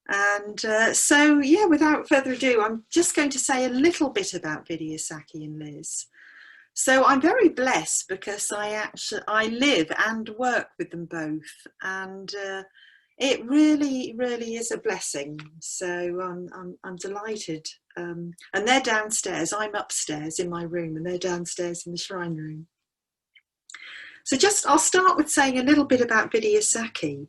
And so, yeah, without further ado, I'm just going to say a little bit about Vidyasakhi and Liz. So I'm very blessed because I live and work with them both, and it really, really is a blessing. So I'm delighted. And they're downstairs. I'm upstairs in my room, and they're downstairs in the shrine room. So I'll start with saying a little bit about Vidyasakhi.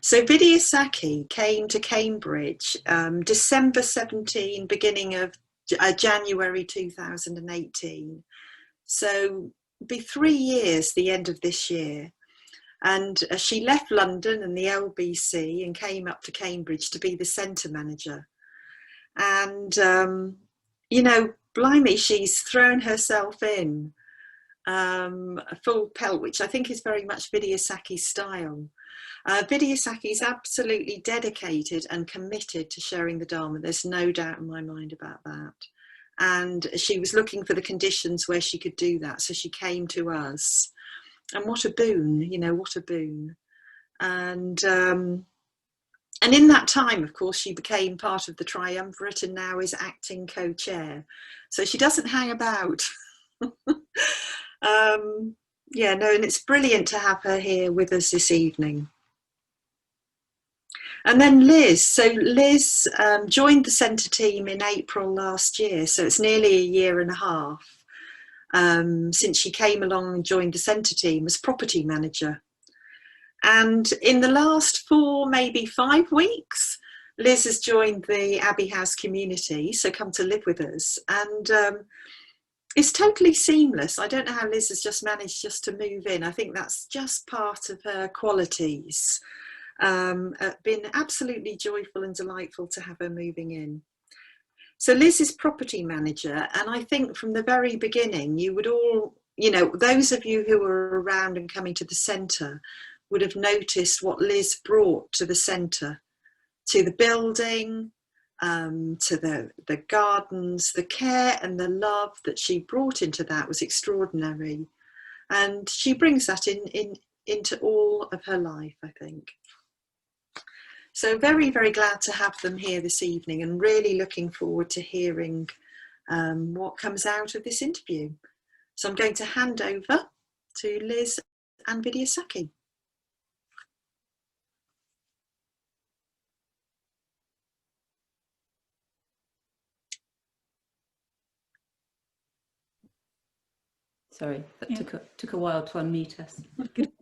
So Vidyasakhi came to Cambridge December 17, beginning of January 2018. So it'll be 3 years the end of this year. And she left London and the LBC and came up to Cambridge to be the centre manager. And, you know, blimey, she's thrown herself in a full pelt, which I think is very much Vidyasakhi's style. Vidyasakhi is absolutely dedicated and committed to sharing the Dharma. There's no doubt in my mind about that. And she was looking for the conditions where she could do that. So she came to us. And what a boon, you know, what a boon. And in that time, of course, she became part of the triumvirate and now is acting co-chair. So she doesn't hang about. Yeah, no, and it's brilliant to have her here with us this evening. And then Liz. So Liz joined the centre team in April last year. So it's nearly a year and a half since she came along and joined the centre team as property manager. And in the last 4, maybe 5 weeks, Liz has joined the Abbey House community, so come to live with us. And it's totally seamless. I don't know how Liz has just managed just to move in. I think that's just part of her qualities. Been absolutely joyful and delightful to have her moving in. So Liz is property manager, and I think from the very beginning, you would all, you know, those of you who were around and coming to the centre would have noticed what Liz brought to the centre, to the building, to the gardens. The care and the love that she brought into that was extraordinary. And she brings that into all of her life, I think. So very, very glad to have them here this evening and really looking forward to hearing what comes out of this interview. So I'm going to hand over to Liz and Vidyasakhi. Sorry, that took a while to unmute us. Can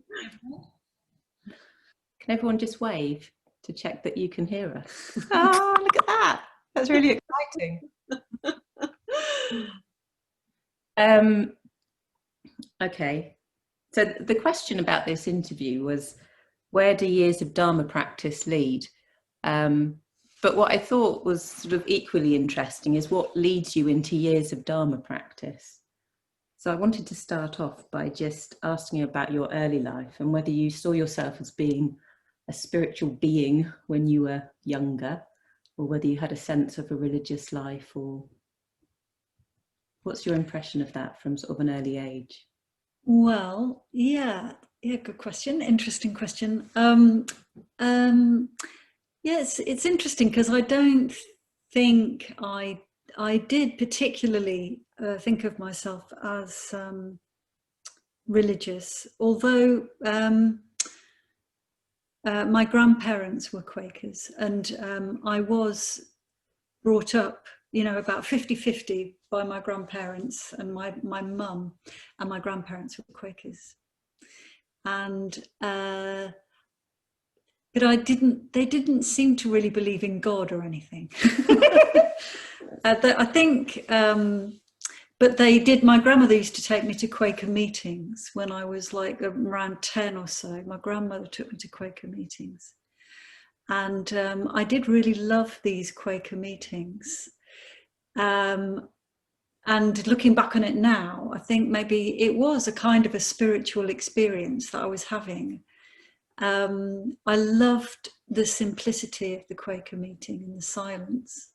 everyone just wave to check that you can hear us? Oh, look at that. That's really exciting. Okay, so the question about this interview was, where do years of Dharma practice lead? But what I thought was sort of equally interesting is what leads you into years of Dharma practice. So I wanted to start off by just asking you about your early life and whether you saw yourself as being a spiritual being when you were younger, or whether you had a sense of a religious life, or what's your impression of that from sort of an early age? Well, yeah, good question. Interesting question. Yes, it's interesting because I don't think I did particularly think of myself as religious, although my grandparents were Quakers, and I was brought up, you know, about 50-50 by my grandparents, and my mum and my grandparents were Quakers. And but they didn't seem to really believe in God or anything. I think, but they did. My grandmother used to take me to Quaker meetings when I was like around 10 or so. My grandmother took me to Quaker meetings. And I did really love these Quaker meetings. And looking back on it now, I think maybe it was a kind of a spiritual experience that I was having. I loved the simplicity of the Quaker meeting and the silence.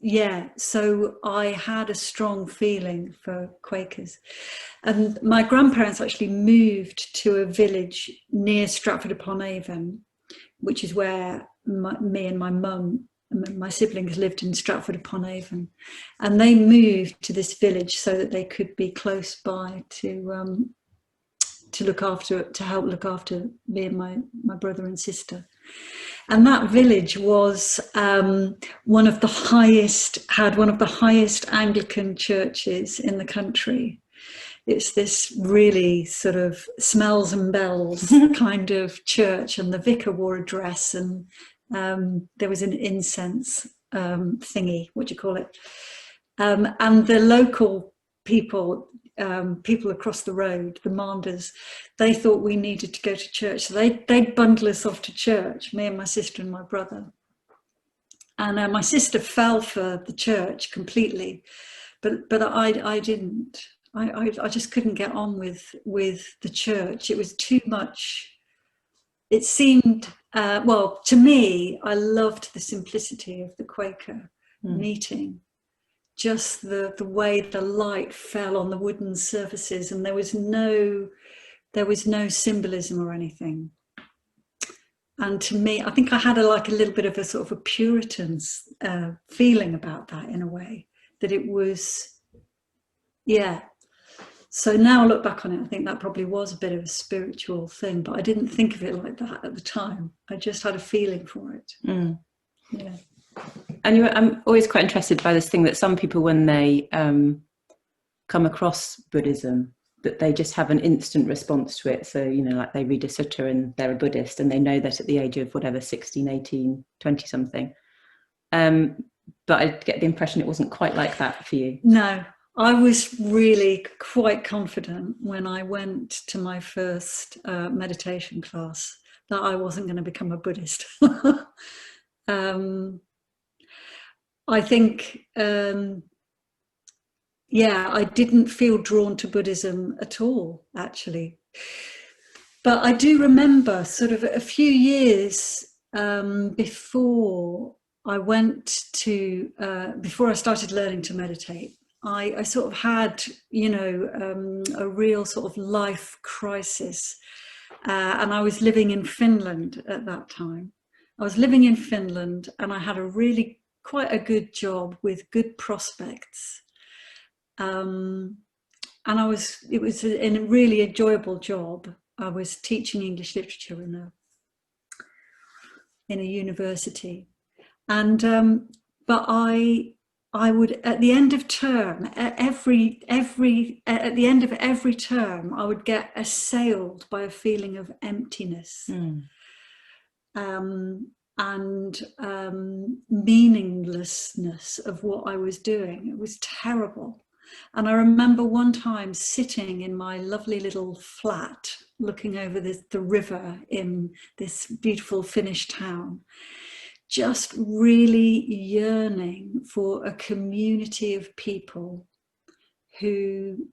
yeah, so I had a strong feeling for Quakers. And my grandparents actually moved to a village near Stratford-upon-Avon, which is where me and my mum, my siblings lived in Stratford-upon-Avon. And they moved to this village so that they could be close by to help look after me and my brother and sister. And that village was had one of the highest Anglican churches in the country. It's this really sort of smells and bells kind of church, and the vicar wore a dress, and there was an incense thingy, what do you call it? And the local people across the road, the Manders, they thought we needed to go to church. So they'd bundle us off to church, me and my sister and my brother. And my sister fell for the church completely, but I didn't. I just couldn't get on with the church. It was too much. It seemed, well, to me, I loved the simplicity of the Quaker meeting. Just the way the light fell on the wooden surfaces, and there was no symbolism or anything. And to me, I think I had a little bit of a sort of a Puritan's feeling about that, in a way, that it was, yeah. So now I look back on it, I think that probably was a bit of a spiritual thing, but I didn't think of it like that at the time. I just had a feeling for it. Yeah. And I'm always quite interested by this thing that some people, when they come across Buddhism, that they just have an instant response to it. So, like they read a sutta and they're a Buddhist, and they know that at the age of whatever, 16, 18, 20 something. But I get the impression it wasn't quite like that for you. No, I was really quite confident when I went to my first meditation class that I wasn't going to become a Buddhist. I think, yeah, I didn't feel drawn to Buddhism at all, actually. But I do remember sort of a few years before I before I started learning to meditate, I sort of had, a real sort of life crisis. And I was living in Finland at that time. I was living in Finland, and I had quite a good job with good prospects. And it was a really enjoyable job. I was teaching English literature in a university. And, but I would, at the end of term, at the end of every term, I would get assailed by a feeling of emptiness. And meaninglessness of what I was doing. It was terrible. And I remember one time sitting in my lovely little flat, looking over the river in this beautiful Finnish town, just really yearning for a community of people who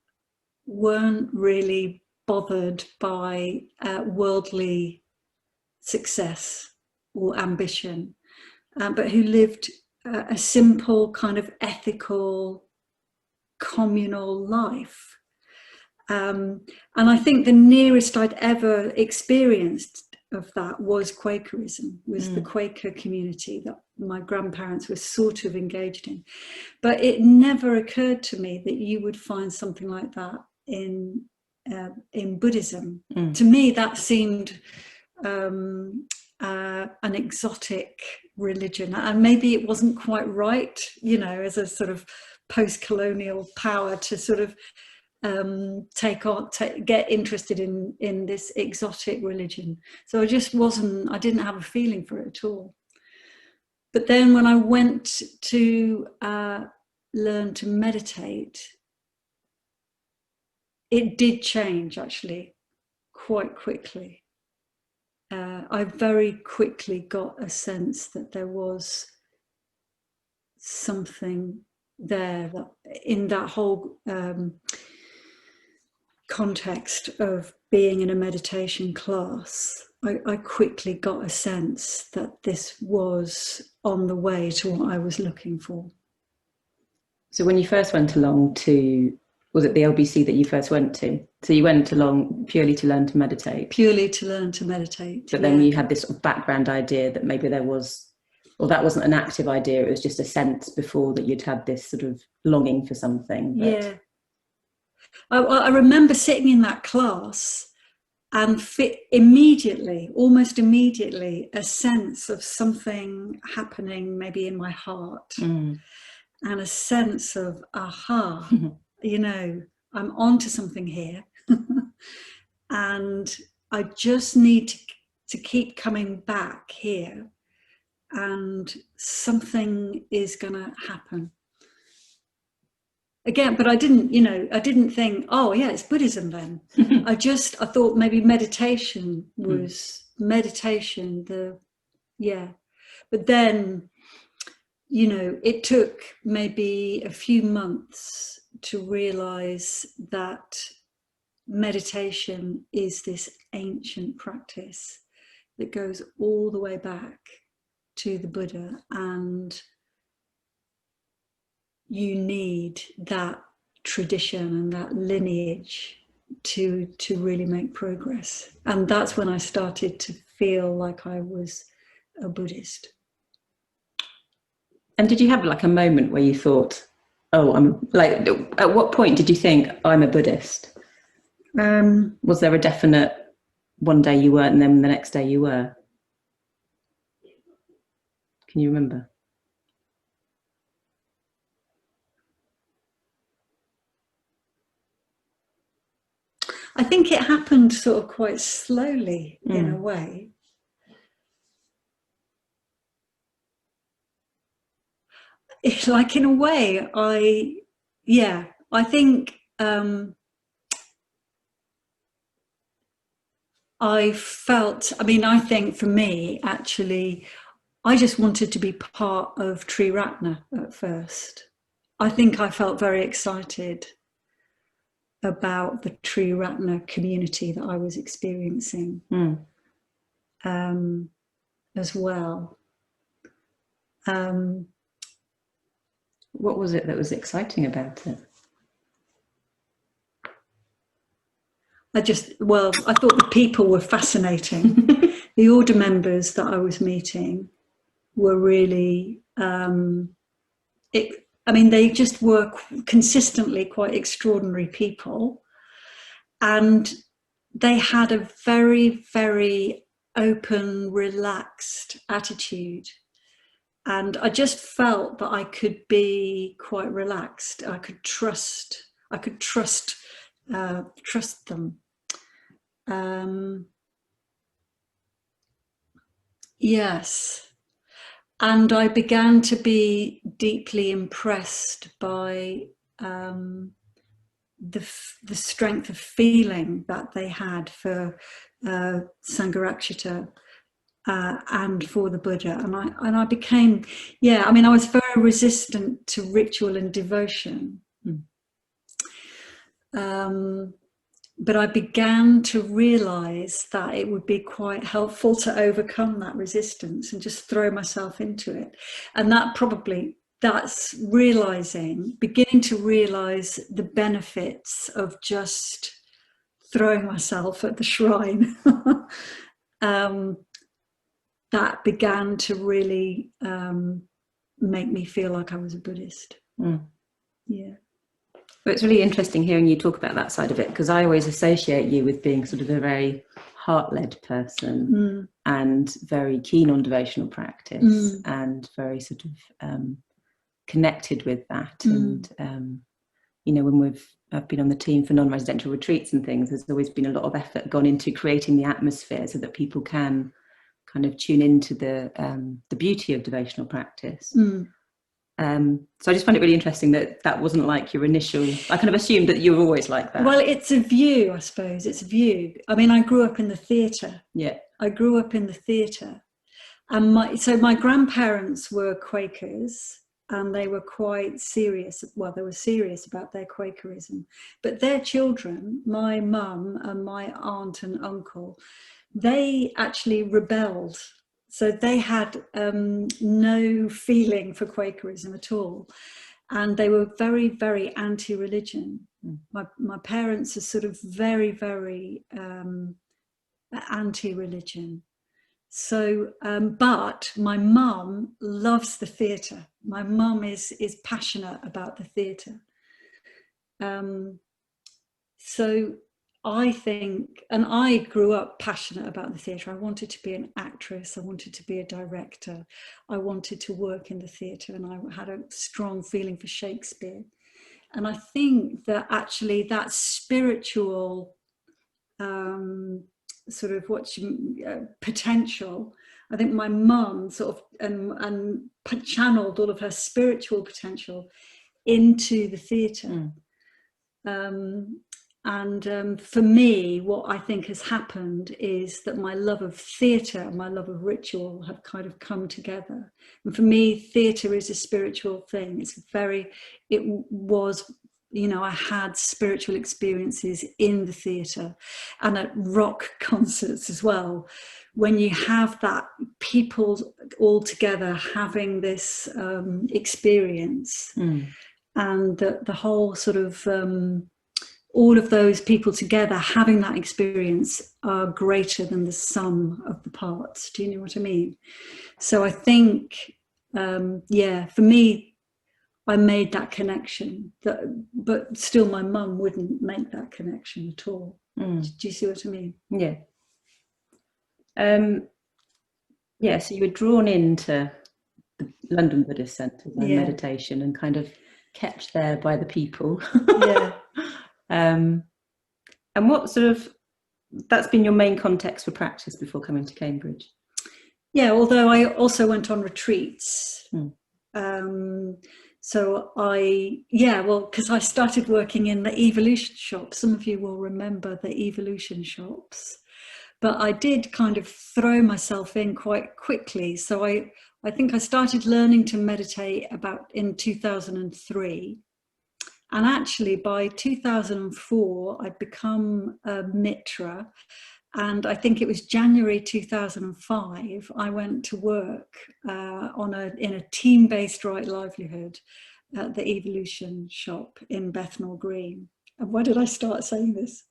weren't really bothered by worldly success or ambition, but who lived a simple kind of ethical, communal life. And I think the nearest I'd ever experienced of that was Quakerism, was the Quaker community that my grandparents were sort of engaged in. But it never occurred to me that you would find something like that in Buddhism. To me, that seemed an exotic religion, and maybe it wasn't quite right, as a sort of post-colonial power to sort of get interested in this exotic religion. So I didn't have a feeling for it at all. But then when I went to learn to meditate, it did change, actually, quite quickly. I very quickly got a sense that there was something there that in that whole context of being in a meditation class, I quickly got a sense that this was on the way to what I was looking for. So when you first went along to, was it the LBC that you first went to? So you went along purely to learn to meditate? Purely to learn to meditate. But then you had this sort of background idea that maybe there was, or that wasn't an active idea, it was just a sense before that you'd had this sort of longing for something. But... Yeah. I remember sitting in that class and almost immediately, a sense of something happening maybe in my heart, and a sense of, aha, you know, I'm onto something here. And I just need to keep coming back here, and something is going to happen. Again, but I didn't think, oh yeah, it's Buddhism then. I thought maybe meditation was but then, you know, it took maybe a few months to realize that meditation is this ancient practice that goes all the way back to the Buddha, and you need that tradition and that lineage to really make progress. And that's when I started to feel like I was a Buddhist. And did you have like a moment where you thought, oh, I'm like, at what point did you think I'm a Buddhist? Was there a definite one day you weren't and then the next day you were? Can you remember? I think it happened sort of quite slowly in a way. It's like in a way, I think I felt, I think for me, actually, I just wanted to be part of Triratna at first. I think I felt very excited about the Triratna community that I was experiencing as well. What was it that was exciting about it? I thought the people were fascinating. The order members that I was meeting were really, they just were consistently quite extraordinary people. And they had a very, very open, relaxed attitude. And I just felt that I could be quite relaxed. I could trust them. Yes. And I began to be deeply impressed by the strength of feeling that they had for Sangharakshita and for the Buddha. And I became, I was very resistant to ritual and devotion. But I began to realize that it would be quite helpful to overcome that resistance and just throw myself into it. And that's beginning to realize the benefits of just throwing myself at the shrine. That began to really make me feel like I was a Buddhist. Yeah. Well, it's really interesting hearing you talk about that side of it, because I always associate you with being sort of a very heart-led person and very keen on devotional practice and very sort of connected with that. And, when I've been on the team for non-residential retreats and things, there's always been a lot of effort gone into creating the atmosphere so that people can kind of tune into the beauty of devotional practice. So I just find it really interesting that wasn't like your initial, I kind of assumed that you were always like that. Well, it's a view, I suppose. It's a view. I grew up in the theatre. Yeah. I grew up in the theatre. And my grandparents were Quakers, and they were quite serious. Well, they were serious about their Quakerism. But their children, my mum and my aunt and uncle, they actually rebelled. So they had no feeling for Quakerism at all. And they were very, very anti-religion. My parents are sort of very, very anti-religion. So, but my mum loves the theatre. My mum is passionate about the theatre. So I think, and I grew up passionate about the theatre. I wanted to be an actress. I wanted to be a director. I wanted to work in the theatre, and I had a strong feeling for Shakespeare. And I think that actually that spiritual sort of potential, I think my mum sort of and channeled all of her spiritual potential into the theatre. For me, what I think has happened is that my love of theatre and my love of ritual have kind of come together. And for me, theatre is a spiritual thing. It was, you know, I had spiritual experiences in the theatre and at rock concerts as well. When you have that, people all together having this experience, and the whole sort of all of those people together having that experience are greater than the sum of the parts. Do you know what I mean? So I think, for me, I made that connection, but still my mum wouldn't make that connection at all. Do you see what I mean? Yeah. So you were drawn into the London Buddhist Centre and meditation, and kind of kept there by the people. Yeah. And what sort of, that's been your main context for practice before coming to Cambridge? Yeah, although I also went on retreats. Because I started working in the evolution shop. Some of you will remember the evolution shops. But I did kind of throw myself in quite quickly. So I think I started learning to meditate about in 2003. And actually by 2004, I'd become a mitra. And I think it was January 2005, I went to work in a team-based right livelihood at the evolution shop in Bethnal Green. And why did I start saying this?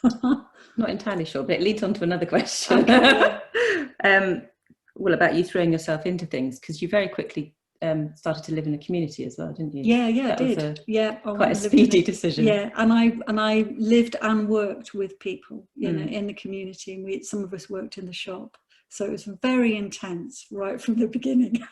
Not entirely sure, but it leads on to another question. Okay. Well, about you throwing yourself into things, because you very quickly started to live in a community as well, didn't you? Yeah, I did. Quite a speedy decision. Yeah, and I lived and worked with people, you know, in the community, and some of us worked in the shop, so it was very intense right from the beginning.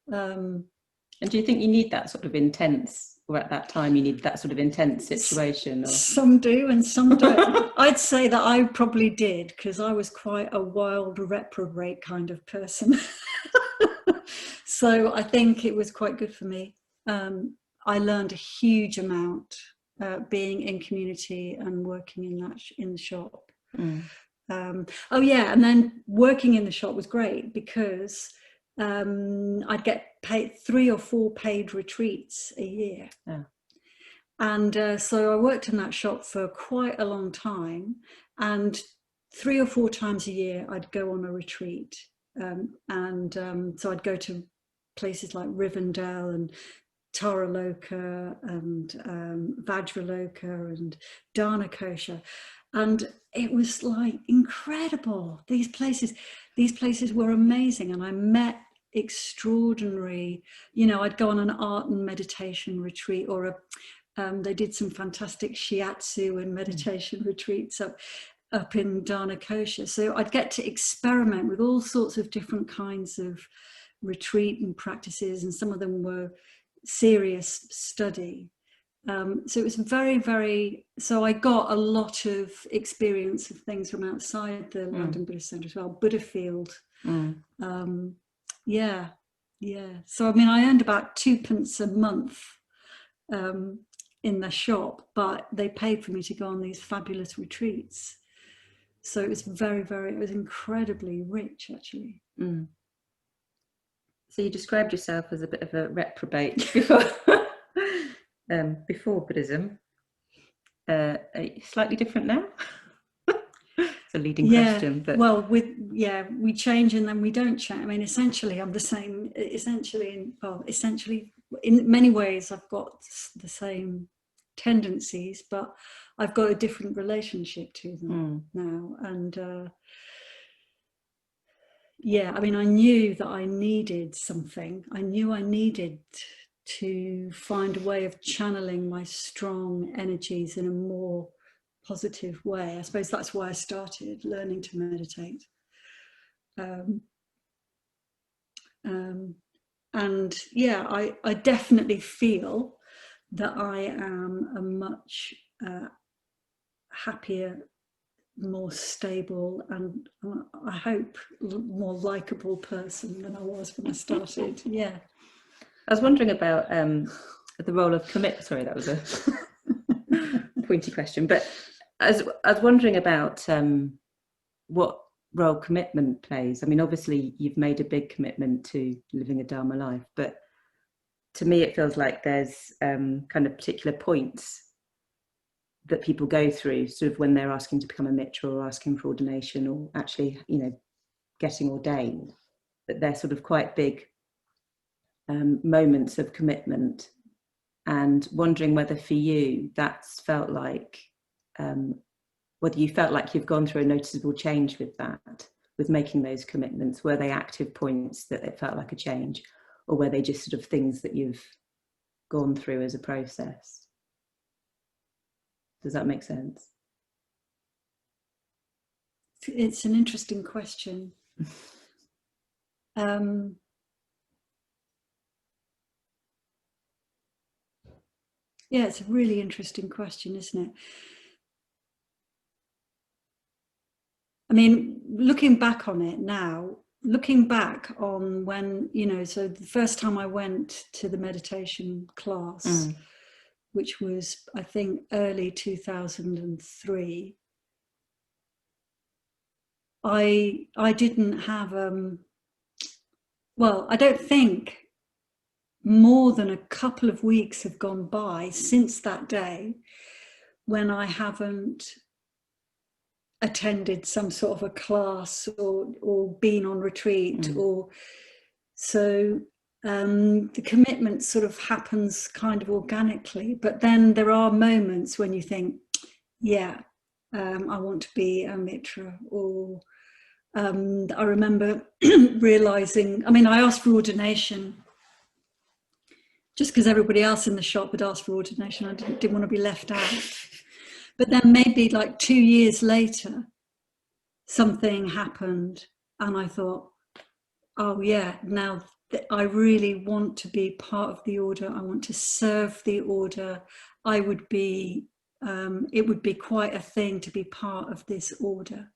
And do you think you need that sort of intense, or at that time you need that sort of intense situation? Or? Some do and some don't. I'd say that I probably did, because I was quite a wild reprobate kind of person. So I think it was quite good for me. I learned a huge amount being in community and working in the shop. And then working in the shop was great, because I'd get paid 3 or 4 paid retreats a year. And so I worked in that shop for quite a long time, and 3 or 4 times a year I'd go on a retreat. So I'd go to places like Rivendell and Taraloka and Vajraloka and Dharmakosha, and it was like incredible. These places were amazing, and I met extraordinary, you know, I'd go on an art and meditation retreat, or they did some fantastic shiatsu and meditation retreats up in Dharmakosha. So I'd get to experiment with all sorts of different kinds of retreat and practices, and some of them were serious study. So it was very, very, so I got a lot of experience of things from outside the London Buddhist Centre as well, Buddha Field. So I mean, I earned about 2p a month in the shop, but they paid for me to go on these fabulous retreats. So it was it was incredibly rich, actually. So you described yourself as a bit of a reprobate before Buddhism. Are you slightly different now? It's a leading question. But well, we change and then we don't change. I mean, essentially, I'm the same. Essentially, in many ways, I've got the same tendencies, but I've got a different relationship to them now. And I mean, I knew that I needed something. I knew I needed to find a way of channeling my strong energies in a more positive way. I suppose that's why I started learning to meditate. I definitely feel that I am a much happier, more stable, and I hope more likable person than I was when I started. Yeah. I was wondering about the role of commit. Sorry, that was a pointy question, but I was wondering about what role commitment plays. I mean, obviously you've made a big commitment to living a Dharma life, but to me it feels like there's kind of particular points that people go through sort of when they're asking to become a mitra or asking for ordination or actually, getting ordained, that they're sort of quite big moments of commitment, and wondering whether for you that's felt like whether you felt like you've gone through a noticeable change with that, with making those commitments. Were they active points that it felt like a change, or were they just sort of things that you've gone through as a process? Does that make sense? It's an interesting question. It's a really interesting question, isn't it? I mean, looking back on it now, looking back on when, so the first time I went to the meditation class, which was, I think, early 2003, I didn't have, I don't think more than a couple of weeks have gone by since that day when I haven't attended some sort of a class or been on retreat, or so the commitment sort of happens kind of organically. But then there are moments when you think, I want to be a mitra, or I remember realizing, I mean, I asked for ordination just because everybody else in the shop had asked for ordination. I didn't want to be left out. But then maybe like 2 years later, something happened and I thought, now I really want to be part of the order. I want to serve the order. It would be quite a thing to be part of this order.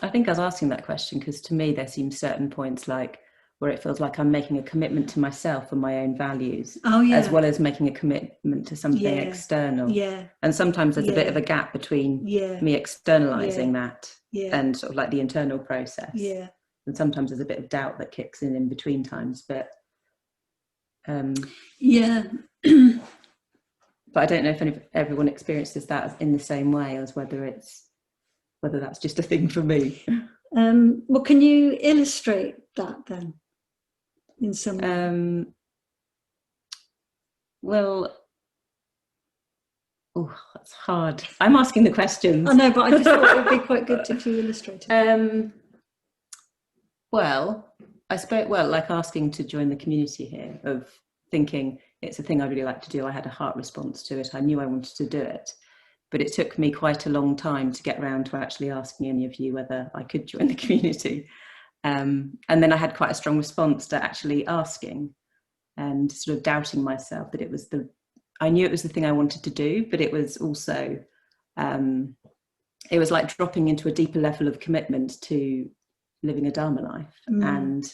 I think I was asking that question because to me there seems certain points like where it feels like I'm making a commitment to myself and my own values, as well as making a commitment to something external. And sometimes there's a bit of a gap between me externalizing that and sort of like the internal process. And sometimes there's a bit of doubt that kicks in between times. But but I don't know if everyone experiences that in the same way, as whether that's just a thing for me. Well, can you illustrate that then in some way? That's hard. I'm asking the questions. I know, but I just thought it would be quite good if you illustrated. I spoke like asking to join the community here, of thinking it's a thing I really like to do. I had a heart response to it. I knew I wanted to do it. But it took me quite a long time to get around to actually asking any of you whether I could join the community. And then I had quite a strong response to actually asking and sort of doubting myself that I knew it was the thing I wanted to do, but it was also, it was like dropping into a deeper level of commitment to living a Dharma life. And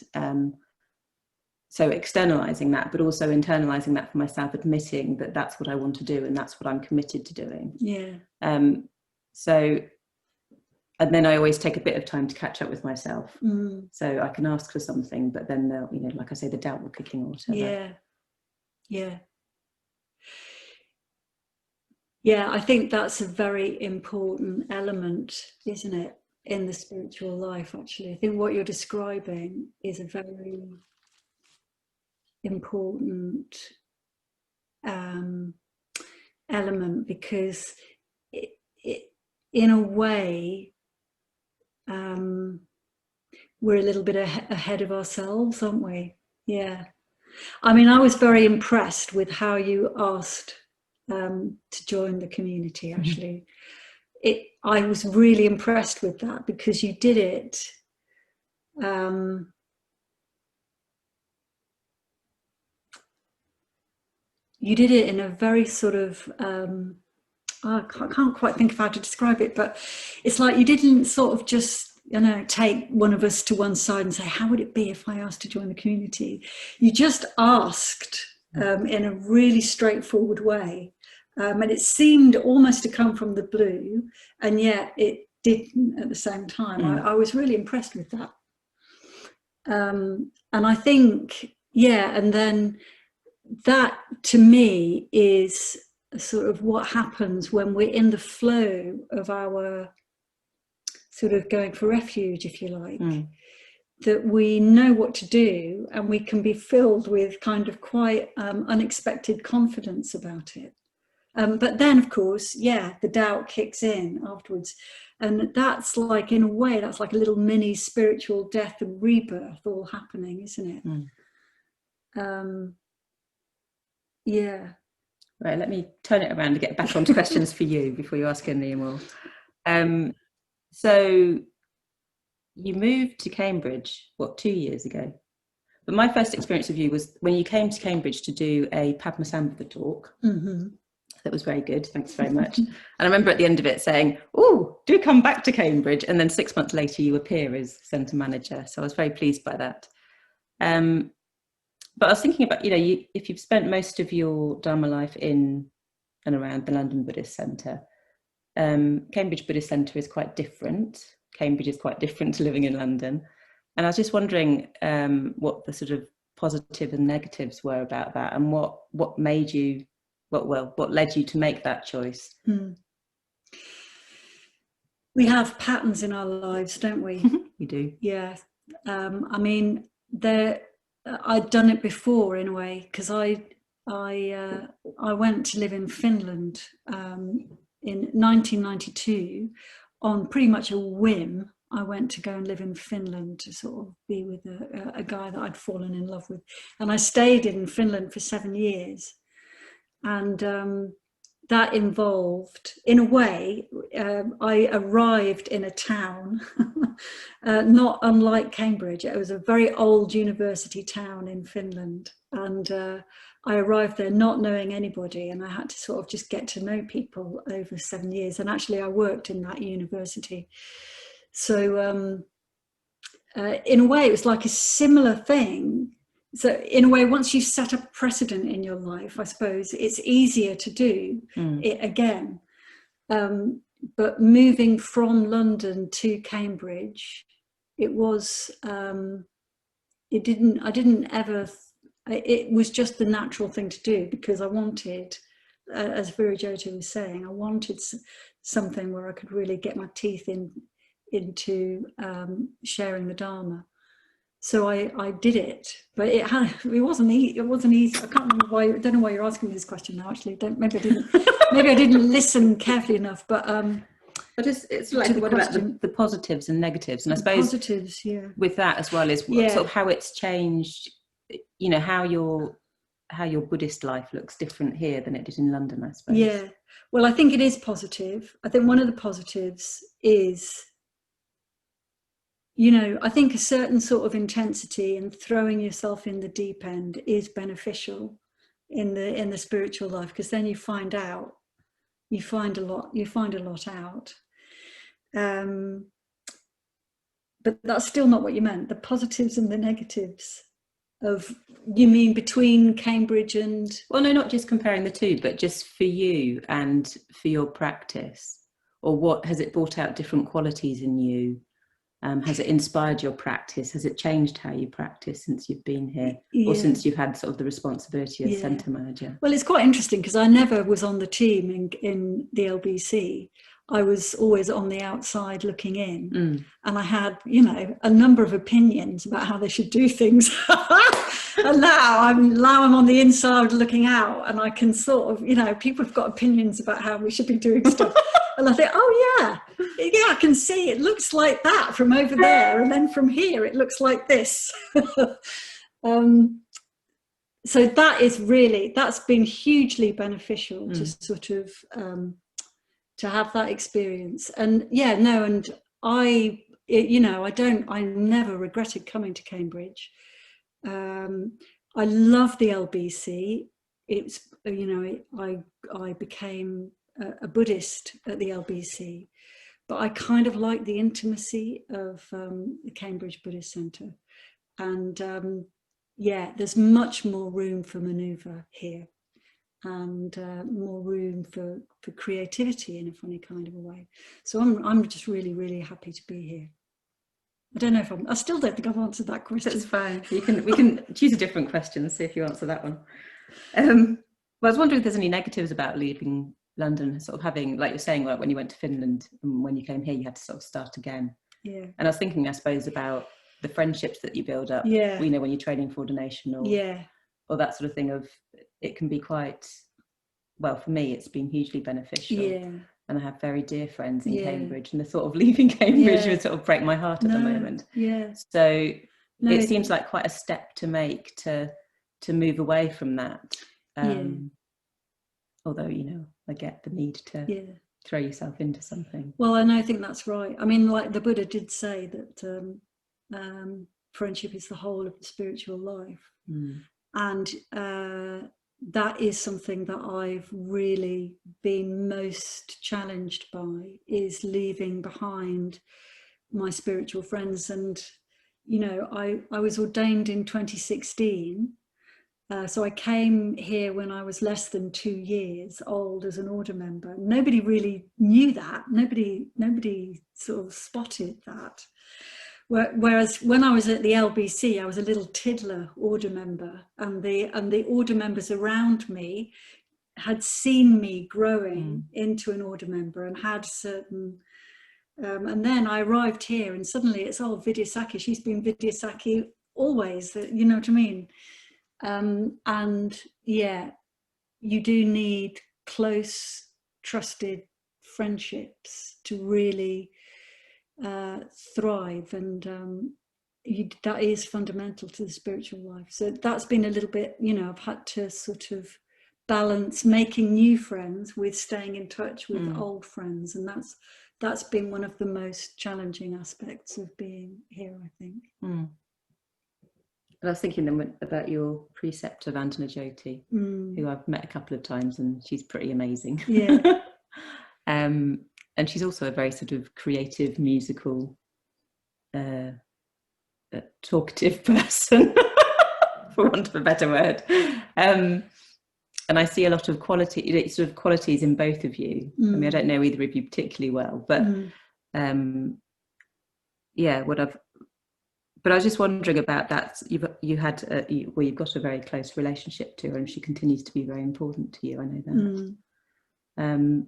so externalizing that, but also internalizing that for myself, admitting that that's what I want to do and that's what I'm committed to doing. And then I always take a bit of time to catch up with myself. So I can ask for something, but then they'll, like I say, the doubt will kick in or whatever. Yeah, I think that's a very important element, isn't it, in the spiritual life, actually. I think what you're describing is a very important element, because it, in a way, we're a little bit ahead of ourselves, aren't we? Yeah. I mean, I was very impressed with how you asked to join the community, actually. I was really impressed with that, because you did it in a very sort of I can't quite think of how to describe it, but it's like you didn't sort of just, you know, take one of us to one side and say, how would it be if I asked to join the community? You just asked in a really straightforward way. And it seemed almost to come from the blue, and yet it didn't at the same time. I was really impressed with that. And I think, yeah, and then that to me is sort of what happens when we're in the flow of our sort of going for refuge, if you like, that we know what to do, and we can be filled with kind of quite unexpected confidence about it. But then, of course, yeah, the doubt kicks in afterwards. And that's like, in a way, that's like a little mini spiritual death and rebirth all happening, isn't it? Yeah. Right, let me turn it around and get back onto questions for you before you ask any more. So you moved to Cambridge, what, 2 years ago? But my first experience of you was when you came to Cambridge to do a Padmasambhava talk. That was very good, thanks very much. And I remember at the end of it saying, oh, do come back to Cambridge. And then 6 months later, you appear as centre manager. So I was very pleased by that. But I was thinking about, you know, if you've spent most of your Dharma life in and around the London Buddhist Centre, Cambridge Buddhist Centre is quite different. Cambridge is quite different to living in London. And I was just wondering what the sort of positive and negatives were about that, and what made you, what led you to make that choice? We have patterns in our lives, don't we? We do. Yeah. I mean, I'd done it before in a way, because I went to live in Finland in 1992 on pretty much a whim. I went to go and live in Finland to sort of be with a guy that I'd fallen in love with, and I stayed in Finland for 7 years. And that involved, in a way, I arrived in a town not unlike Cambridge. It was a very old university town in Finland, and I arrived there not knowing anybody, and I had to sort of just get to know people over 7 years. And actually I worked in that university. So in a way it was like a similar thing. So in a way, once you've set up a precedent in your life, I suppose it's easier to do it again. But moving from London to Cambridge, it was, it was just the natural thing to do, because I wanted, as Vidyasakhi was saying, I wanted something where I could really get my teeth into sharing the Dharma. So I did it, but it wasn't easy. I can't remember why. I don't know why you're asking me this question now. Actually, maybe I didn't listen carefully enough. But it's like, what about the positives and negatives? And I suppose positives, yeah, with that as well is sort of how it's changed. You know, how your Buddhist life looks different here than it did in London, I suppose. Yeah. Well, I think it is positive. I think one of the positives is, you know, I think a certain sort of intensity and throwing yourself in the deep end is beneficial in the spiritual life, because then you find a lot out. But that's still not what you meant. The positives and the negatives of, you mean between Cambridge and? Well, no, not just comparing the two, but just for you and for your practice, or what has it brought out different qualities in you? Has it inspired your practice? Has it changed how you practice since you've been here, Yeah. or since you've had sort of the responsibility as centre manager? Well, it's quite interesting because I never was on the team in the LBC. I was always on the outside looking in, and I had, you know, a number of opinions about how they should do things. And now I'm on the inside looking out, and I can sort of, you know, people have got opinions about how we should be doing stuff. And I think, oh yeah, I can see it looks like that from over there, and then from here it looks like this. So that's been hugely beneficial to sort of to have that experience. And I never regretted coming to Cambridge. I love the LBC. It's, you know, I became a Buddhist at the LBC, but I kind of like the intimacy of the Cambridge Buddhist Centre. And there's much more room for manoeuvre here, and more room for creativity in a funny kind of a way. So I'm just really, really happy to be here. I don't know if I still don't think I've answered that question. That's fine. We can choose a different question and see if you answer that one. Well, I was wondering if there's any negatives about leaving London, sort of having, like you're saying, like when you went to Finland and when you came here, you had to sort of start again. Yeah. And I was thinking, I suppose, about the friendships that you build up. Yeah. You know, when you're training for ordination or that sort of thing. Of it can be quite, well, for me, it's been hugely beneficial. Yeah. And I have very dear friends in Cambridge, and the thought of leaving Cambridge would sort of break my heart at the moment. Yeah. So it seems like quite a step to make to move away from that. Although, you know, I get the need to throw yourself into something. Well, and I think that's right. I mean, like the Buddha did say that friendship is the whole of the spiritual life. And that is something that I've really been most challenged by, is leaving behind my spiritual friends. And, you know, I was ordained in 2016. So I came here when I was less than 2 years old as an order member. Nobody really knew that. Nobody sort of spotted that. Whereas when I was at the LBC, I was a little tiddler order member, and the order members around me had seen me growing into an order member and had certain. And then I arrived here, and suddenly it's Vidyasakhi. She's been Vidyasakhi always. You know what I mean? And yeah, you do need close, trusted friendships to really thrive, and that is fundamental to the spiritual life. So that's been a little bit, you know, I've had to sort of balance making new friends with staying in touch with old friends, and that's been one of the most challenging aspects of being here, I think. I was thinking then about your preceptor Vandana Jyoti, who I've met a couple of times, and she's pretty amazing. Yeah. And she's also a very sort of creative, musical, talkative person, for want of a better word. And I see a lot of qualities in both of you. I mean, I don't know either of you particularly well, but but I was just wondering about that. You've got a very close relationship to her, and she continues to be very important to you. I know that.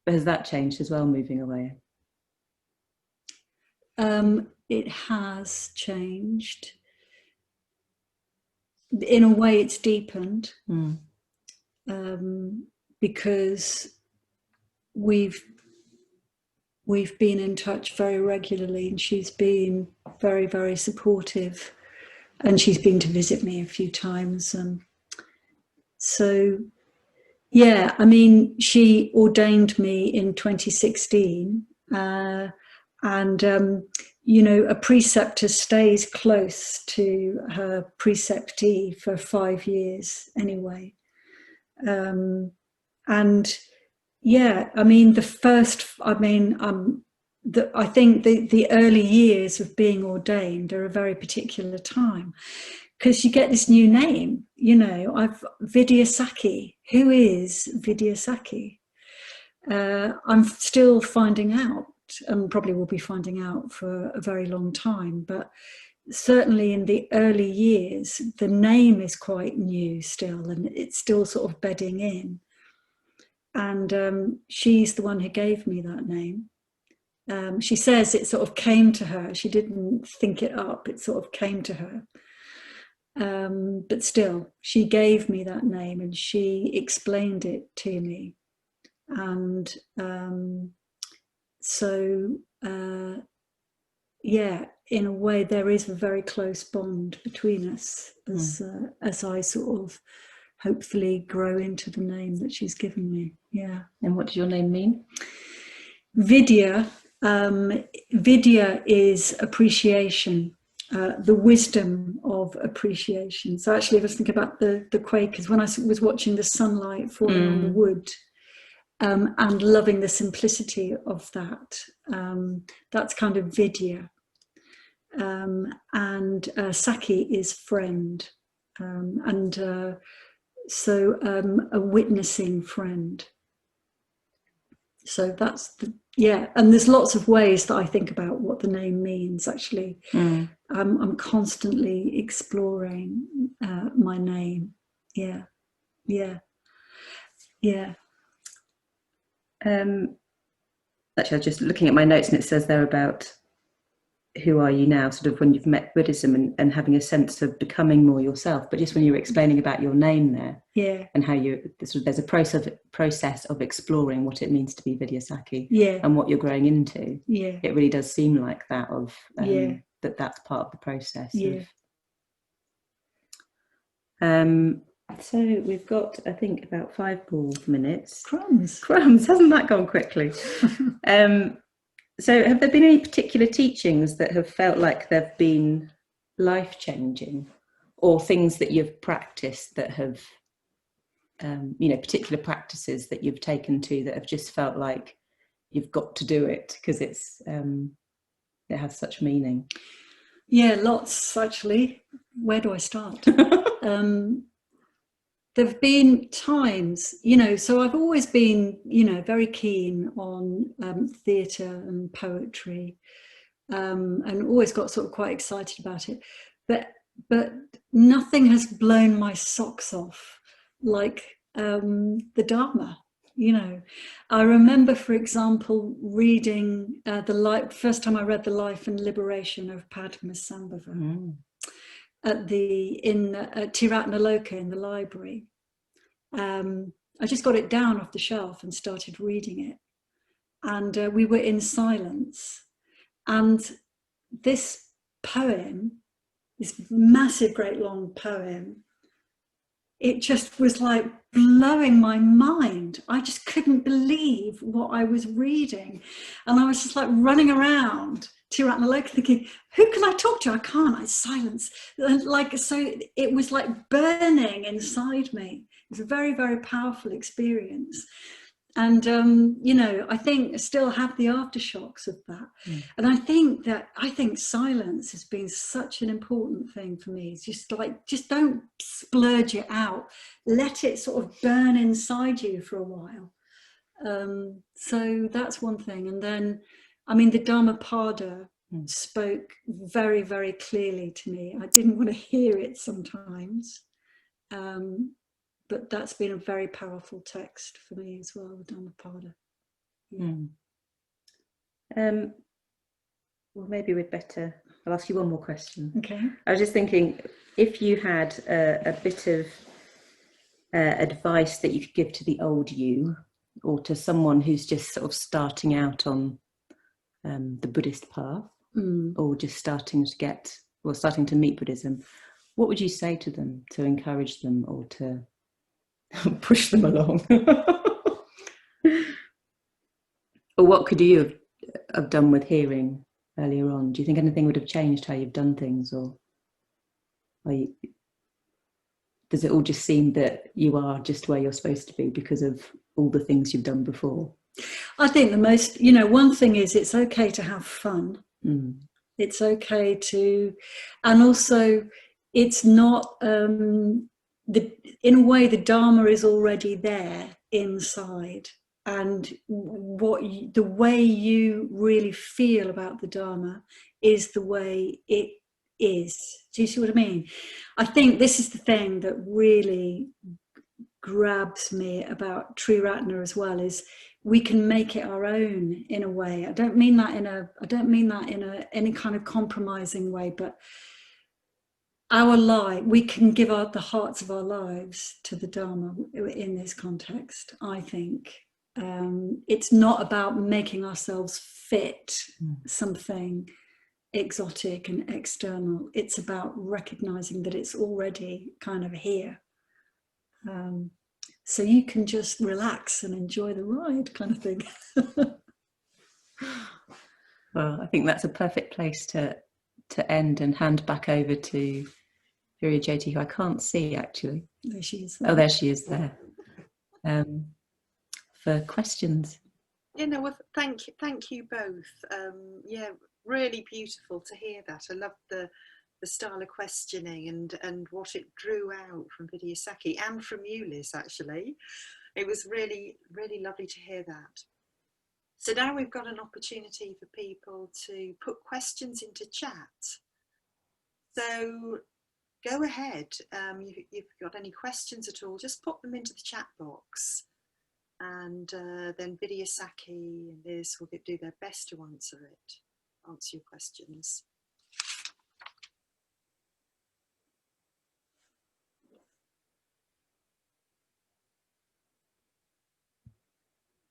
But has that changed as well, moving away? It has changed. In a way, it's deepened, because we've been in touch very regularly, and she's been very, very supportive, and she's been to visit me a few times. So, yeah, I mean, she ordained me in 2016, and you know, a preceptor stays close to her preceptee for 5 years anyway. And yeah, I mean, I think the early years of being ordained are a very particular time, because you get this new name, you know. Vidyasakhi. Who is Vidyasakhi? I'm still finding out, and probably will be finding out for a very long time, but certainly in the early years, the name is quite new still, and it's still sort of bedding in. And she's the one who gave me that name. She says it sort of came to her. She didn't think it up. It sort of came to her. But still, she gave me that name and she explained it to me. And yeah, in a way, there is a very close bond between us as I sort of hopefully grow into the name that she's given me. Yeah. And what does your name mean? Vidya. Vidya is appreciation, the wisdom of appreciation. So actually, I was thinking about the Quakers when I was watching the sunlight falling on the wood, and loving the simplicity of that. That's kind of Vidya. And Sakhi is friend, so a witnessing friend. So that's and there's lots of ways that I think about what the name means, actually. I'm constantly exploring my name. Actually, I was just looking at my notes, and it says there about who are you now, sort of when you've met Buddhism and having a sense of becoming more yourself. But just when you were explaining about your name there, and how there's a process of exploring what it means to be Vidyasakhi, and what you're growing into. It really does seem like that of that's part of the process. So we've got, I think, about 5 more minutes. Crumbs, hasn't that gone quickly? So have there been any particular teachings that have felt like they've been life-changing, or things that you've practiced that have, particular practices that you've taken to that have just felt like you've got to do it because it has such meaning? Yeah, lots, actually. Where do I start? There have been times, so I've always been, very keen on theatre and poetry, and always got sort of quite excited about it. But nothing has blown my socks off like the Dharma. I remember, for example, reading first time I read The Life and Liberation of Padmasambhava. At Tiratnaloka in the library. I just got it down off the shelf and started reading it. And we were in silence. And this poem, this massive, great long poem, it just was like blowing my mind. I just couldn't believe what I was reading. And I was just like running around Tiratnaloka thinking, who can I talk to? I can't, I silence. So it was like burning inside me. It was a very, very powerful experience. And, I think I still have the aftershocks of that. And I think silence has been such an important thing for me. It's just don't splurge it out. Let it sort of burn inside you for a while. So that's one thing. And then, the Dhammapada spoke very, very clearly to me. I didn't want to hear it sometimes. But that's been a very powerful text for me as well, the Dhammapada. Well, maybe we'd better, I'll ask you one more question. Okay. I was just thinking, if you had a bit of advice that you could give to the old you, or to someone who's just sort of starting out on the Buddhist path, or just starting to meet Buddhism, what would you say to them to encourage them or to push them along? Or what could you have done with hearing earlier on? Do you think anything would have changed how you've done things, or does it all just seem that you are just where you're supposed to be because of all the things you've done before? I think the most, one thing is it's okay to have fun. It's okay to, and also it's not, in a way the Dharma is already there inside, and the way you really feel about the Dharma is the way it is. Do you see what I mean? I think this is the thing that really grabs me about Triratna as well, is we can make it our own in a way. I don't mean that in any kind of compromising way, but our life, we can give out the hearts of our lives to the Dharma in this context, I think. It's not about making ourselves fit something exotic and external. It's about recognizing that it's already kind of here. So you can just relax and enjoy the ride, kind of thing. Well, I think that's a perfect place to end and hand back over to Vidyasakhi, who I can't see actually. There she is. Oh, there she is there. For questions. Yeah, no, well, thank you both. Yeah, really beautiful to hear that. I love the style of questioning and what it drew out from Vidyasakhi and from you, Liz, actually. It was really, really lovely to hear that. So now we've got an opportunity for people to put questions into chat. So go ahead. If you've got any questions at all, just put them into the chat box. And then Vidyasakhi and Liz will do their best to answer your questions.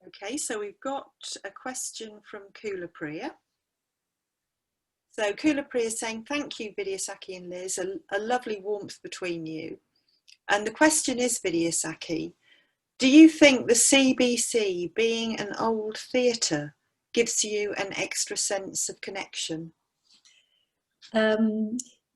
Okay, so we've got a question from Kula Priya. So Kula Priya is saying, thank you, Vidyasakhi and Liz, a lovely warmth between you. And the question is, Vidyasakhi, do you think the CBC, being an old theatre, gives you an extra sense of connection?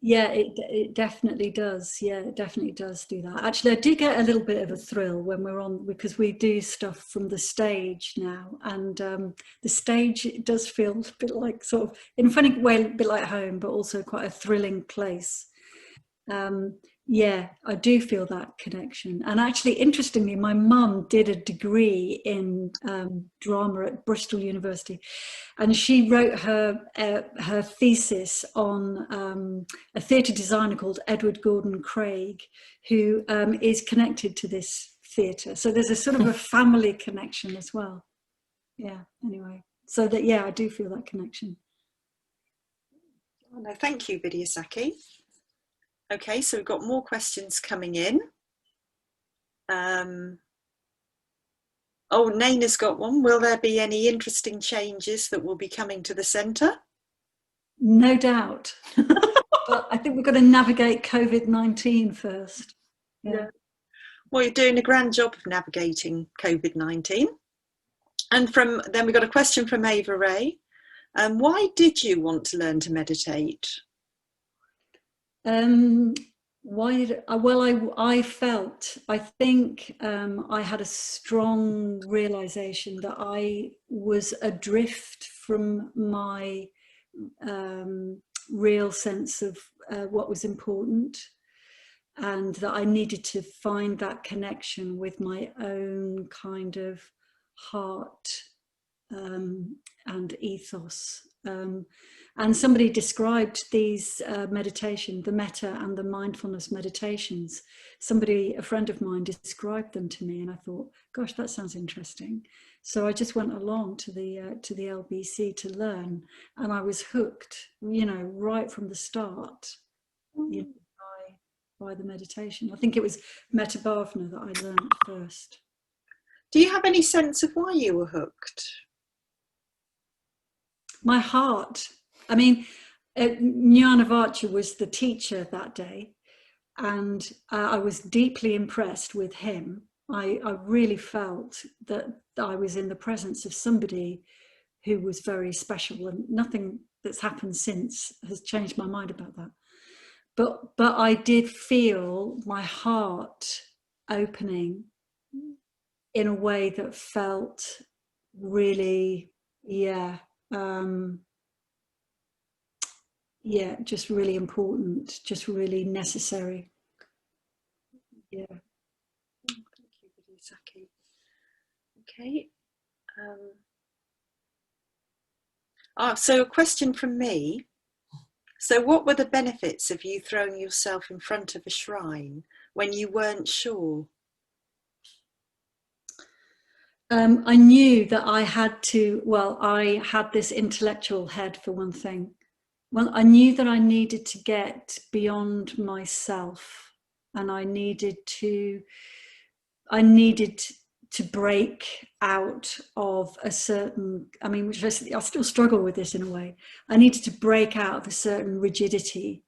Yeah, it definitely does. Yeah, it definitely does do that. Actually, I do get a little bit of a thrill when we're on, because we do stuff from the stage now, and the stage, it does feel a bit like, sort of, in a funny way, a bit like home, but also quite a thrilling place. Yeah, I do feel that connection. And actually, interestingly, my mum did a degree in drama at Bristol University, and she wrote her thesis on a theatre designer called Edward Gordon Craig, who is connected to this theatre. So there's a sort of a family connection as well. Yeah, anyway. So that, yeah, I do feel that connection. Oh, no, thank you, Vidyasakhi. Okay, so we've got more questions coming in. Oh, Naina's got one. Will there be any interesting changes that will be coming to the centre? No doubt. But I think we've got to navigate COVID-19 first. Yeah. Well, you're doing a grand job of navigating COVID-19. And then we got a question from Ava Ray. Why did you want to learn to meditate? Why did I? Well, I think I had a strong realization that I was adrift from my real sense of what was important, and that I needed to find that connection with my own kind of heart and ethos. And somebody described these meditation, the metta and the mindfulness meditations. A friend of mine, described them to me, and I thought, gosh, that sounds interesting. So I just went along to the LBC to learn, and I was hooked, right from the start, by the meditation. I think it was Metta Bhavana that I learned first. Do you have any sense of why you were hooked? My heart. I mean, Jnanavacha was the teacher that day, and I was deeply impressed with him. I really felt that I was in the presence of somebody who was very special, and nothing that's happened since has changed my mind about that. But I did feel my heart opening in a way that felt really, just really important, just really necessary. Yeah. Thank you, Vidyasakhi. Okay, So a question from me. So what were the benefits of you throwing yourself in front of a shrine when you weren't sure? I knew that I had to, well, I had this intellectual head for one thing. Well, I knew that I needed to get beyond myself, and I needed to break out of a certain, I mean, which I still struggle with this in a way. I needed to break out of a certain rigidity.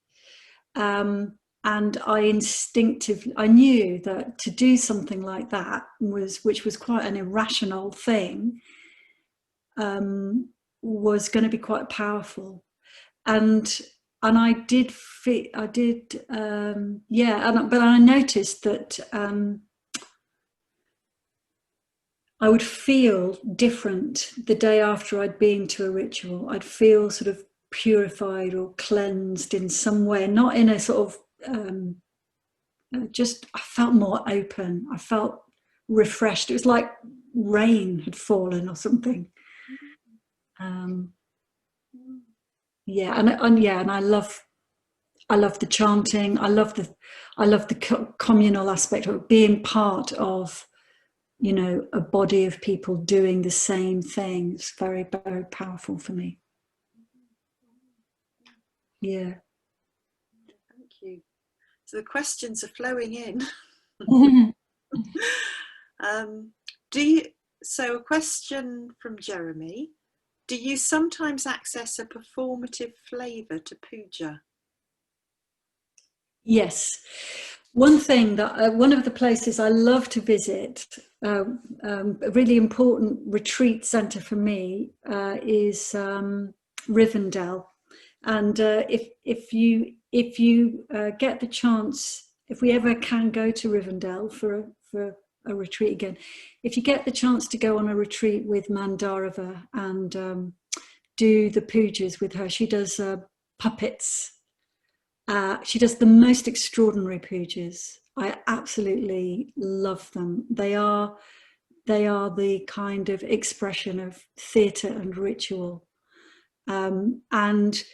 And I knew that to do something like that which was quite an irrational thing, was going to be quite powerful. And I did, but I noticed that I would feel different the day after I'd been to a ritual. I'd feel sort of purified or cleansed in some way, not in a sort of, just, I felt more open. I felt refreshed. It was like rain had fallen or something. And I love the chanting. I love the communal aspect of being part of, you know, a body of people doing the same thing. It's very, very powerful for me. Yeah. Thank you. So the questions are flowing in. So a question from Jeremy. Do you sometimes access a performative flavour to puja? Yes. One thing that one of the places I love to visit, a really important retreat centre for me, is Rivendell. And if you get the chance, if we ever can go to Rivendell for a retreat again, if you get the chance to go on a retreat with Mandarava and do the pujas with her, she does puppets. She does the most extraordinary pujas. I absolutely love them. They are the kind of expression of theatre and ritual. And,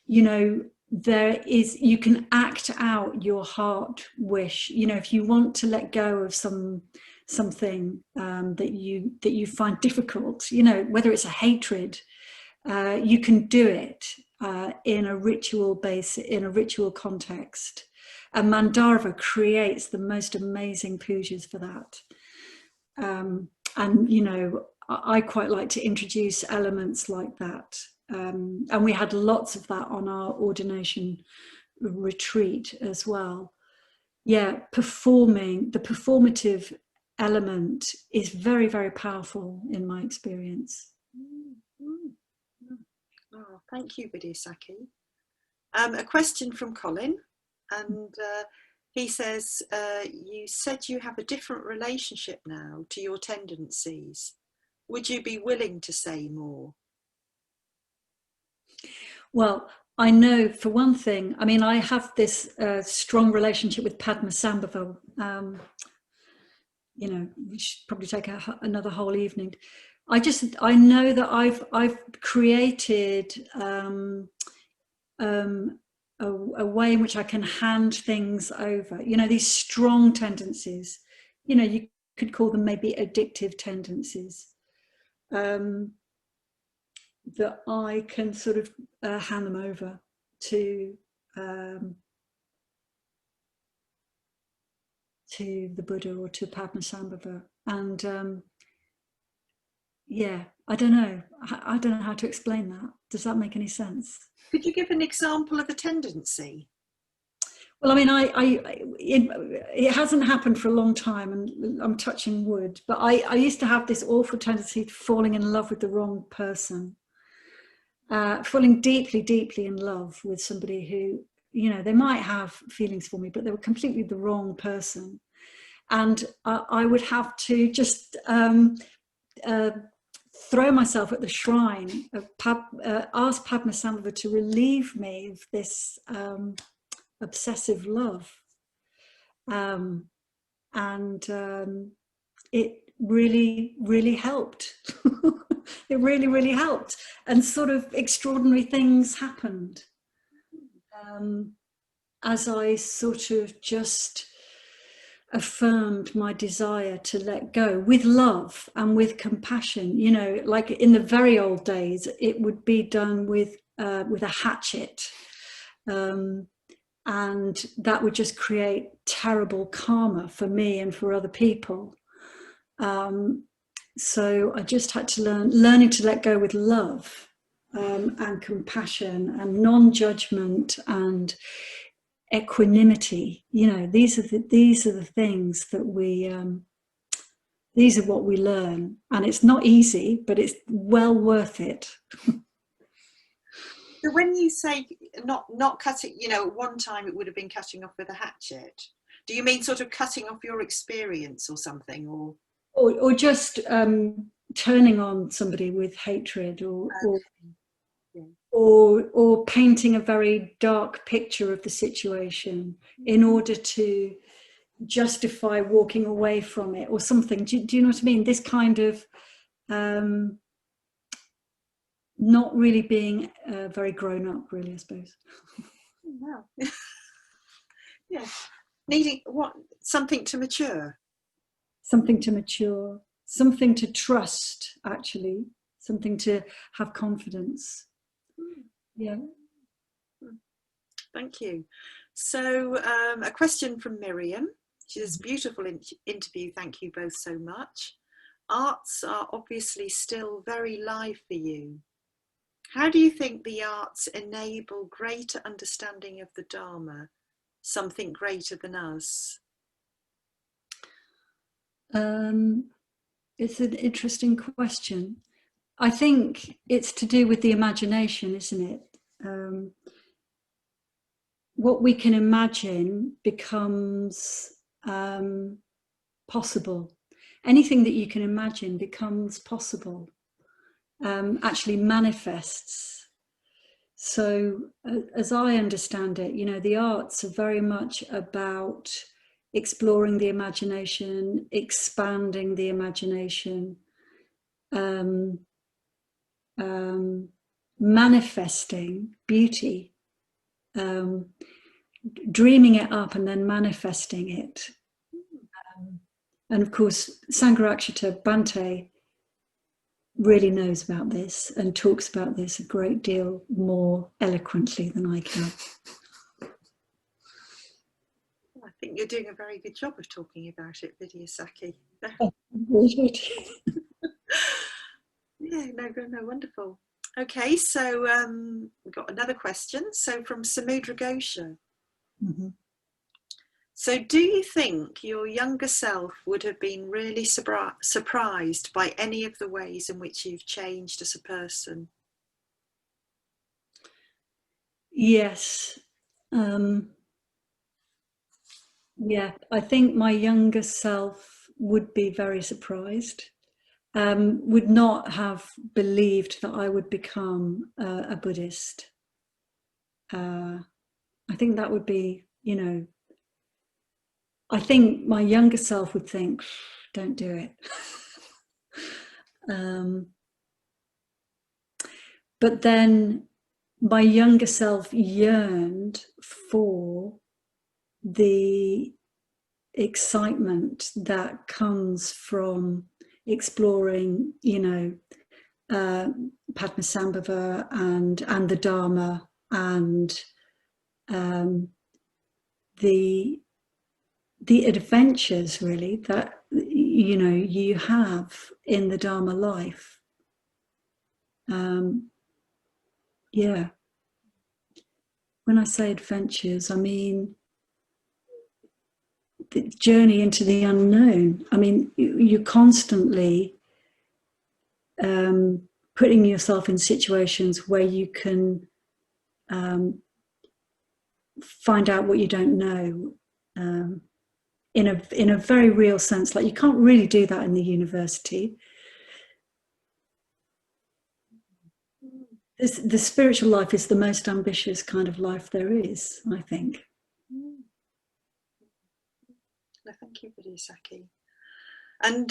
you know, you can act out your heart wish. You know, if you want to let go of something that you find difficult, you know, whether it's a hatred, you can do it in a ritual context. And Mandarava creates the most amazing pujas for that. And, you know, I quite like to introduce elements like that. And we had lots of that on our ordination retreat as well. Yeah, the performative element is very, very powerful in my experience. Oh, thank you, Vidyasakhi. A question from Colin, and he says, you said you have a different relationship now to your tendencies. Would you be willing to say more? Well, I know for one thing, I mean, I have this strong relationship with Padmasambhava. You know, we should probably take another whole evening. I know that I've created a way in which I can hand things over. You know, these strong tendencies. You know, you could call them maybe addictive tendencies. That I can sort of hand them over to the Buddha or to Padmasambhava. And yeah, I don't know how to explain that. Does that make any sense? Could you give an example of a tendency? Well, I mean, it hasn't happened for a long time, and I'm touching wood, but I used to have this awful tendency to falling in love with the wrong person. Falling deeply, deeply in love with somebody who, you know, they might have feelings for me, but they were completely the wrong person. And I would have to just throw myself at the shrine, ask Padmasambhava to relieve me of this obsessive love. And it really, really helped. It really, really helped. And sort of extraordinary things happened as I sort of just affirmed my desire to let go with love and with compassion. You know, like in the very old days, it would be done with a hatchet. And that would just create terrible karma for me and for other people. So I just had to learning to let go with love and compassion and non-judgment and equanimity. You know, these are the things that we these are what we learn, and it's not easy, but it's well worth it. So when you say not cutting, you know, at one time it would have been cutting off with a hatchet. Do you mean sort of cutting off your experience or something, or just turning on somebody with hatred, or painting a very dark picture of the situation in order to justify walking away from it or something? Do you know what I mean? This kind of not really being very grown up, really, I suppose. Wow. Yeah, needing something to mature. Something to mature, something to trust, actually, something to have confidence. Yeah. Thank you. So a question from Miriam. She says, beautiful interview. Thank you both so much. Arts are obviously still very live for you. How do you think the arts enable greater understanding of the Dharma, something greater than us? It's an interesting question. I think it's to do with the imagination, isn't it? What we can imagine becomes possible. Anything that you can imagine becomes possible, actually manifests. So as I understand it, you know, the arts are very much about exploring the imagination, expanding the imagination, manifesting beauty, dreaming it up and then manifesting it. And of course, Sangha Bhante really knows about this and talks about this a great deal more eloquently than I can. I think you're doing a very good job of talking about it, Vidyasakhi. Yeah, no, wonderful. Okay, so we've got another question. So from Samudra Ghosha. Mm-hmm. So do you think your younger self would have been really surprised by any of the ways in which you've changed as a person? Yes. Yeah, I think my younger self would be very surprised, would not have believed that I would become a Buddhist. I think that would be, you know, I think my younger self would think, don't do it. But then my younger self yearned for the excitement that comes from exploring, you know, Padmasambhava and the Dharma and the adventures, really, that, you know, you have in the Dharma life. Yeah. When I say adventures, I mean the journey into the unknown. I mean, you're constantly putting yourself in situations where you can find out what you don't know in a very real sense. Like, you can't really do that in the university. The spiritual life is the most ambitious kind of life there is, I think. Thank you, Vidyasakhi. And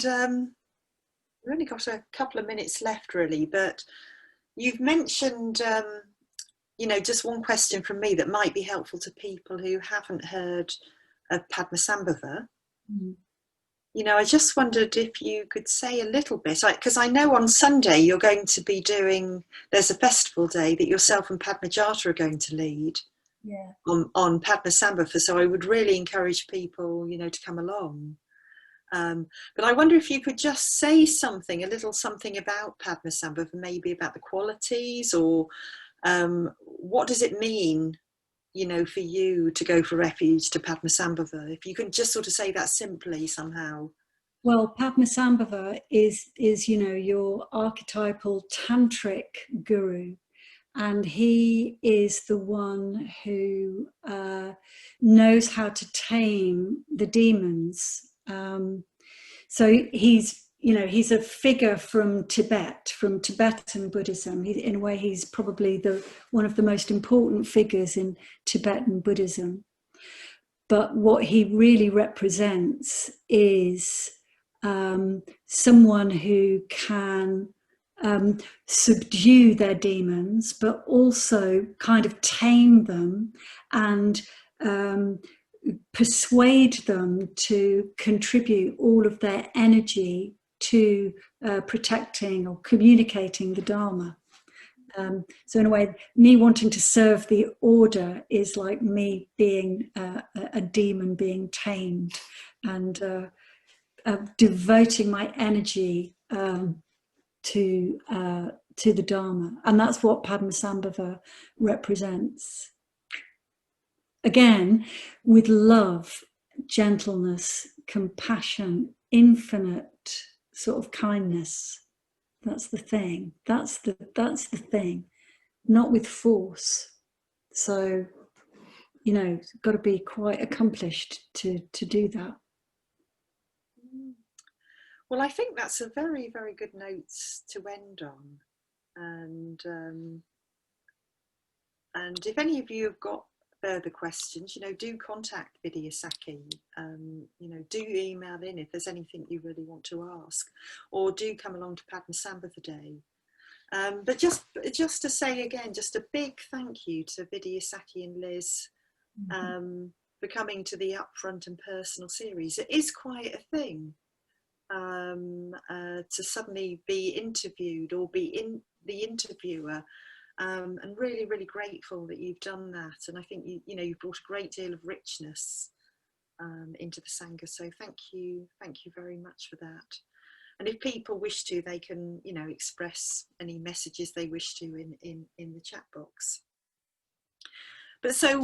We've only got a couple of minutes left, really, but you've mentioned, just one question from me that might be helpful to people who haven't heard of Padmasambhava. Mm. I just wondered if you could say a little bit, because I know on Sunday you're going to be there's a festival day that yourself and Padmajata are going to lead on Padmasambhava, so I would really encourage people, to come along. But I wonder if you could just say a little something about Padmasambhava, maybe about the qualities, or what does it mean, for you to go for refuge to Padmasambhava? If you can just sort of say that simply somehow. Well, Padmasambhava is your archetypal tantric guru, and he is the one who knows how to tame the demons. So he's a figure from Tibet, from Tibetan Buddhism. In a way, he's probably one of the most important figures in Tibetan Buddhism. But what he really represents is someone who can subdue their demons, but also kind of tame them and persuade them to contribute all of their energy to protecting or communicating the Dharma. So in a way, me wanting to serve the order is like me being a demon being tamed, and devoting my energy to the Dharma. And that's what Padmasambhava represents. Again, with love, gentleness, compassion, infinite sort of kindness. That's the thing. That's the thing. Not with force. So, it's got to be quite accomplished to do that. Well, I think that's a very, very good note to end on. And if any of you have got further questions, do contact Vidyasakhi. Do email in if there's anything you really want to ask, or do come along to Padmasambhava Day. But just to say again, just a big thank you to Vidyasakhi and Liz for coming to the Upfront and Personal series. It is quite a thing to suddenly be interviewed or be in the interviewer. And really, really grateful that you've done that. And I think you've brought a great deal of richness into the Sangha. So thank you very much for that. And if people wish to, they can, express any messages they wish to in the chat box. But so